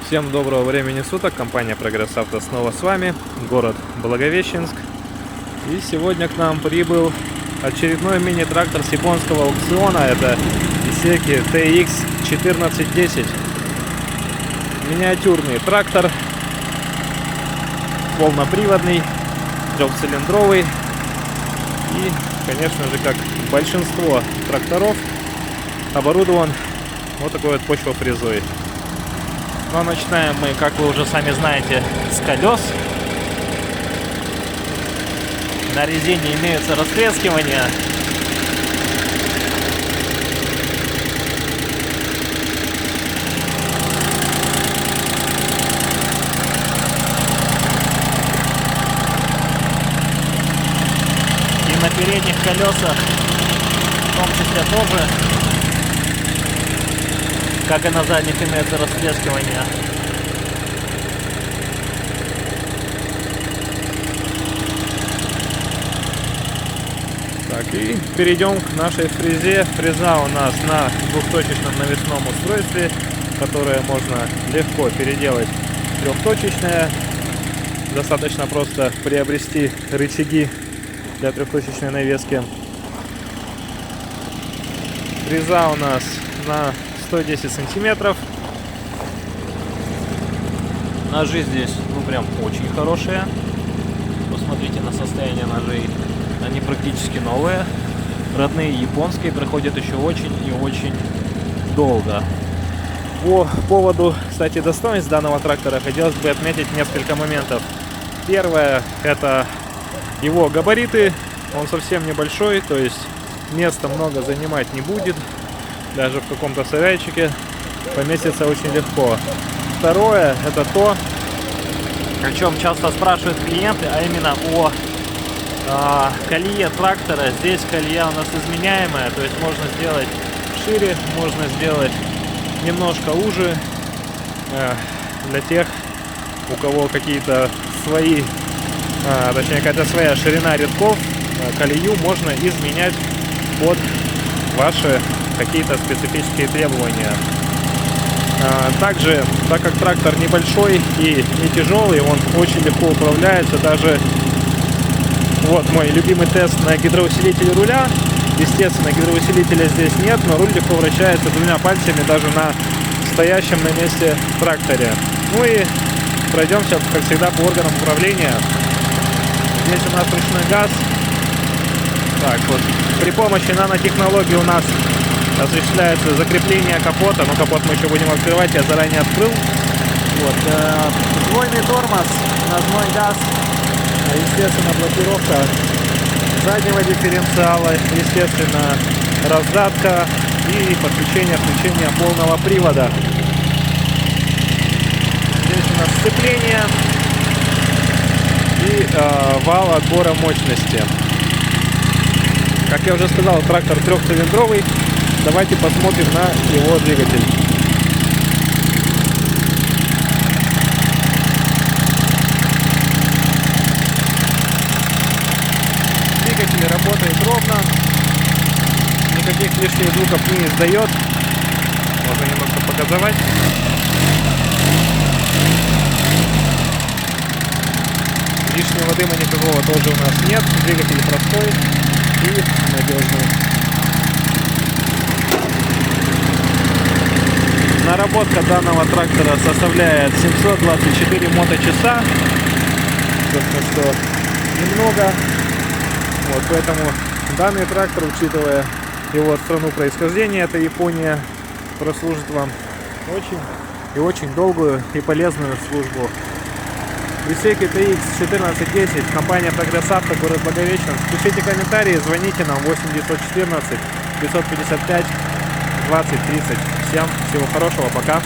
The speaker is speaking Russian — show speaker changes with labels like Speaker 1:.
Speaker 1: Всем доброго времени суток, компания Прогресс Авто снова с вами, город Благовещенск. И сегодня к нам прибыл очередной мини-трактор с японского аукциона, это Исеки TX1410. Миниатюрный трактор, полноприводный, трехцилиндровый и, конечно же, как большинство тракторов, оборудован вот такой вот почвофрезой. Но начинаем мы, как вы уже сами знаете, с колес. На резине имеются растрескивания. И на передних колесах, в том числе тоже, как и на задних, имеется растрескивание. Так, и перейдем к нашей фрезе. Фреза у нас на двухточечном навесном устройстве, которое можно легко переделать в трехточечное. Достаточно просто приобрести рычаги для трехточечной навески. Фреза у нас на 110 сантиметров. Ножи здесь, прям очень хорошие. Посмотрите на состояние ножей. Они практически новые. Родные японские, проходят еще очень и очень долго. По поводу, кстати, достоинств данного трактора хотелось бы отметить несколько моментов. Первое, это его габариты. Он совсем небольшой, то есть места много занимать не будет. Даже в каком-то сарайчике поместится очень легко. Второе, это то, о чем часто спрашивают клиенты, а именно о колее трактора. Здесь колея у нас изменяемая, то есть можно сделать шире, можно сделать немножко уже. Для тех, у кого какие-то свои, точнее какая-то своя ширина рядков, колею можно изменять под ваши какие-то специфические требования. Также, так как трактор небольшой и не тяжелый, он очень легко управляется. Даже вот мой любимый тест на гидроусилителе руля. Естественно, гидроусилителя здесь нет, но руль легко вращается двумя пальцами даже на стоящем на месте тракторе. Ну и пройдемся, как всегда, по органам управления. Здесь у нас ручной газ. Так вот, при помощи нанотехнологии у нас осуществляется закрепление капота, но капот мы еще будем открывать, я заранее открыл. Вот, двойный тормоз, ножной газ, естественно, блокировка заднего дифференциала, естественно, раздатка и подключение, включение полного привода. Здесь у нас сцепление и вал отбора мощности. Как я уже сказал, трактор трехцилиндровый. Давайте посмотрим на его двигатель. Двигатель работает ровно, никаких лишних звуков не издает. Можно немножко показывать. Лишнего дыма никакого тоже у нас нет. Двигатель простой и надежный. Наработка данного трактора составляет 724 моточаса. Собственно, что немного. Вот, поэтому данный трактор, учитывая его страну происхождения, это Япония, прослужит вам очень и очень долгую и полезную службу. Исеки TX1410, компания Прогресс Авто, город Благовещенск. Пишите комментарии, звоните нам 8 914 555 20 30. Всем всего хорошего, пока.